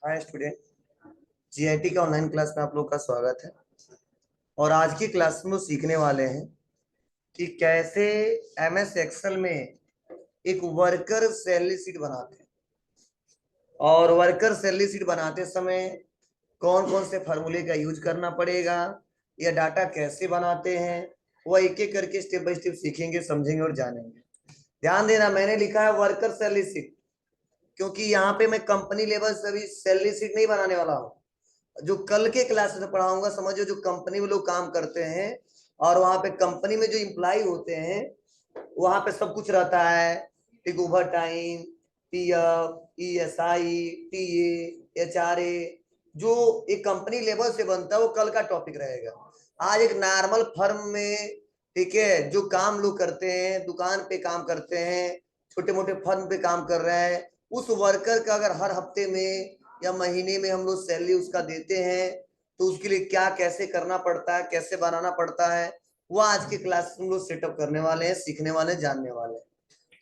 Hi student. GIT का online class में आप लोग का स्वागत है। और आज की क्लास में वो सीखने वाले हैं कि कैसे एमएस एक्सेल में एक वर्कर सैलरी शीट बनाते हैं। और वर्कर सैलरी शीट बनाते समय कौन कौन से फार्मूले का यूज करना पड़ेगा, या डाटा कैसे बनाते हैं, वह एक एक करके स्टेप बाय स्टेप सीखेंगे, समझेंगे और जानेंगे। ध्यान देना, मैंने लिखा है वर्कर सैलरी शीट, क्योंकि यहाँ पे मैं कंपनी लेवल से भी सैलरी शीट नहीं बनाने वाला हूँ। जो कल के क्लास में पढ़ाऊंगा, समझो जो कंपनी में लोग काम करते हैं और वहां पे कंपनी में जो इम्प्लाई होते हैं वहां पे सब कुछ रहता है। ठीक, over time, PF, ESI, TA, HRA, जो एक कंपनी लेवल से बनता है वो कल का टॉपिक रहेगा। आज एक नॉर्मल फर्म में, ठीक है, जो काम लोग करते हैं, दुकान पे काम करते हैं, छोटे मोटे फर्म पे काम कर रहे हैं, उस वर्कर का अगर हर हफ्ते में या महीने में हम लोग सैलरी उसका देते हैं तो उसके लिए क्या कैसे करना पड़ता है, कैसे बनाना पड़ता है, वो आज के क्लास में हम लोग सेटअप करने वाले हैं, सीखने वाले हैं, जानने वाले हैं।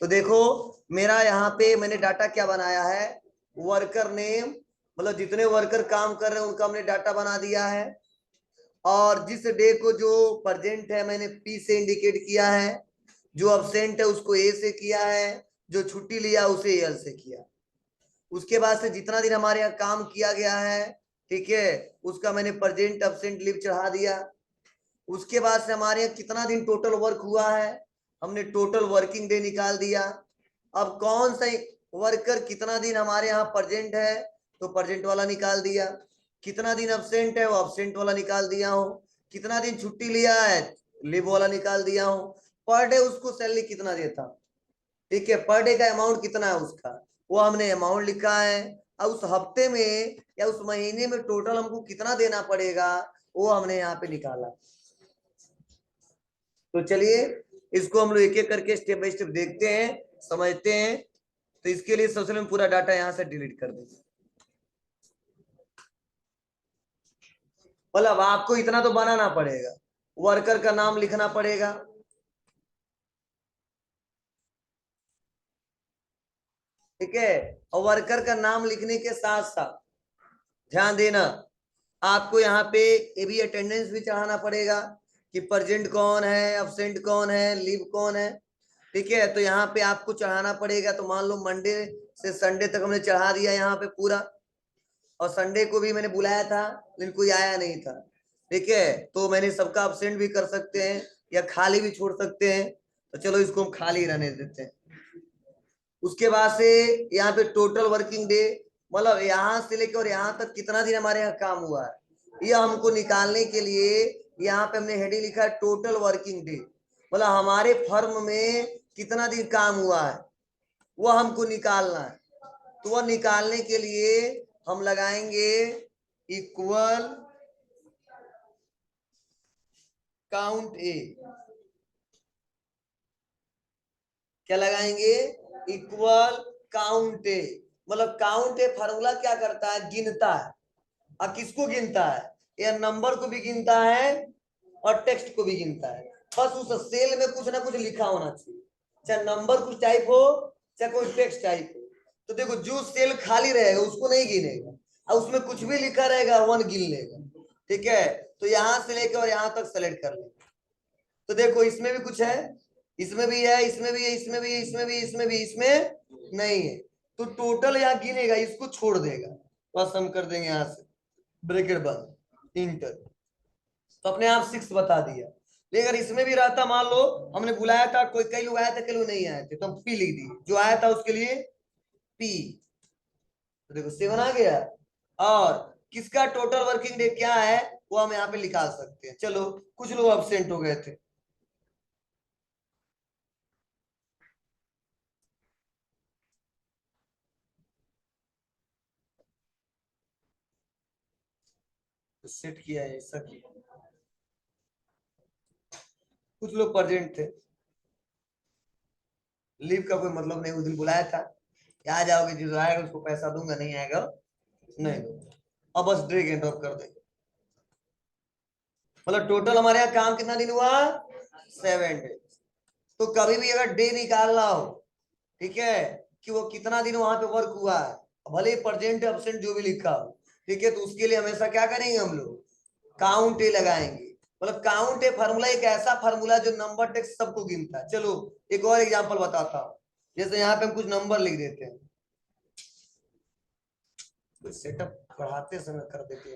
तो देखो, मेरा यहाँ पे मैंने डाटा क्या बनाया है, वर्कर नेम, मतलब जितने वर्कर काम कर रहे हैं उनका हमने डाटा बना दिया है। और जिस डे को जो प्रेजेंट है मैंने पी से इंडिकेट किया है, जो अब्सेंट है उसको ए से किया है, जो छुट्टी लिया उसे एल से किया। उसके बाद से जितना दिन हमारे यहाँ काम किया गया है, ठीक है, उसका मैंने प्रेजेंट अब्सेंट लीव चढ़ा दिया। उसके बाद से हमारे यहाँ कितना दिन टोटल वर्क हुआ है, हमने टोटल वर्किंग डे निकाल दिया। अब कौन सा वर्कर कितना दिन हमारे यहाँ प्रेजेंट है तो प्रेजेंट वाला निकाल दिया, कितना दिन अब्सेंट है वो अब्सेंट वाला निकाल दिया हूँ, कितना दिन छुट्टी लिया है लीव वाला निकाल दिया हूँ, पर डे उसको सैलरी कितना देता, ठीक है, पर डे का अमाउंट कितना है उसका, वो हमने अमाउंट लिखा है। अब उस हफ्ते में या उस महीने में टोटल हमको कितना देना पड़ेगा वो हमने यहाँ पे निकाला। तो चलिए इसको हम लोग एक एक करके स्टेप बाय स्टेप देखते हैं, समझते हैं। तो इसके लिए सबसे पहले पूरा डाटा यहाँ से डिलीट कर देंगे। मतलब आपको इतना तो बनाना पड़ेगा, वर्कर का नाम लिखना पड़ेगा, ठीक है। और वर्कर का नाम लिखने के साथ साथ ध्यान देना, आपको यहाँ पे ये भी अटेंडेंस भी चढ़ाना पड़ेगा कि प्रेजेंट कौन है, अब्सेंट कौन है, लीव कौन है, ठीक है। तो यहाँ पे आपको चढ़ाना पड़ेगा। तो मान लो मंडे से संडे तक हमने चढ़ा दिया यहाँ पे पूरा, और संडे को भी मैंने बुलाया था लेकिन कोई आया नहीं था, ठीक है। तो मैंने सबका अब्सेंट भी कर सकते हैं या खाली भी छोड़ सकते हैं, तो चलो इसको हम खाली रहने देते हैं। उसके बाद से यहाँ पे टोटल वर्किंग डे, मतलब यहाँ से लेकर और यहाँ तक कितना दिन हमारे यहाँ काम हुआ है, यह हमको निकालने के लिए यहाँ पे हमने हेडिंग लिखा है टोटल वर्किंग डे, मतलब हमारे फर्म में कितना दिन काम हुआ है वह हमको निकालना है। तो वह निकालने के लिए हम लगाएंगे इक्वल काउंट ए। क्या लगाएंगे? इक्वल काउंट ए। मतलब काउंट ए फार्मूला क्या करता है, गिनता है। और किसको गिनता है? यह नंबर को भी गिनता है और टेक्स्ट को भी गिनता है। बस उस सेल में कुछ ना कुछ लिखा होना चाहिए, चाहे नंबर कुछ टाइप हो चाहे कोई टेक्स्ट टाइप हो। तो देखो, जो सेल खाली रहेगा उसको नहीं गिनेगा, और उसमें कुछ भी लिखा रहेगा वन गिन लेगा, ठीक है। तो यहां से लेकर और यहां तक सेलेक्ट कर लेगा। तो देखो इसमें भी कुछ है, इसमें भी है, इसमें भी है, इसमें भी है, इसमें भी, इसमें भी, इसमें नहीं है। तो टोटल यहाँ गिनेगा, इसको छोड़ देगा। बस हम कर देंगे यहां से ब्रैकेट बंद, इंटर, तो अपने आप 6 बता दिया। लेकिन अगर इसमें भी रहता, मान लो हमने बुलाया था, कोई कई लोग आए थे कई लोग नहीं आए थे, तो हम पी लिख दिए, जो आया था उसके लिए पी। तो देखो 7 आ गया। और किसका टोटल वर्किंग डे क्या है वो हम यहाँ पे निकाल सकते हैं। चलो, कुछ लोग अब्सेंट हो गए थे, तो सेट किया है ऐसा किया। कुछ लोग प्रेजेंट थे, लीव का कोई मतलब नहीं, उस दिन बुलाया था, आ जाओगे, जो आएगा उसको पैसा दूंगा, नहीं आएगा नहीं दूंगा। अब बस ड्रैग एंड ड्रॉप कर देंगे। मतलब टोटल हमारे यहाँ काम कितना दिन हुआ, 7 डे। तो कभी भी अगर डे निकालना हो, ठीक है, कि वो कितना दिन वहां पे वर्क हुआ है, भले ही प्रेजेंट एब्सेंट जो भी लिखा हो, ठीक है, तो उसके लिए हमेशा क्या करेंगे हम लोग, काउंट ए लगाएंगे। मतलब काउंट ए फार्मूला एक ऐसा फार्मूला जो नंबर टेक्स्ट सबको गिनता है। चलो एक और एग्जांपल बताता हूँ। जैसे यहाँ पे हम कुछ नंबर लिख देते हैं, सेटअप पढ़ाते समय कर देते हैं।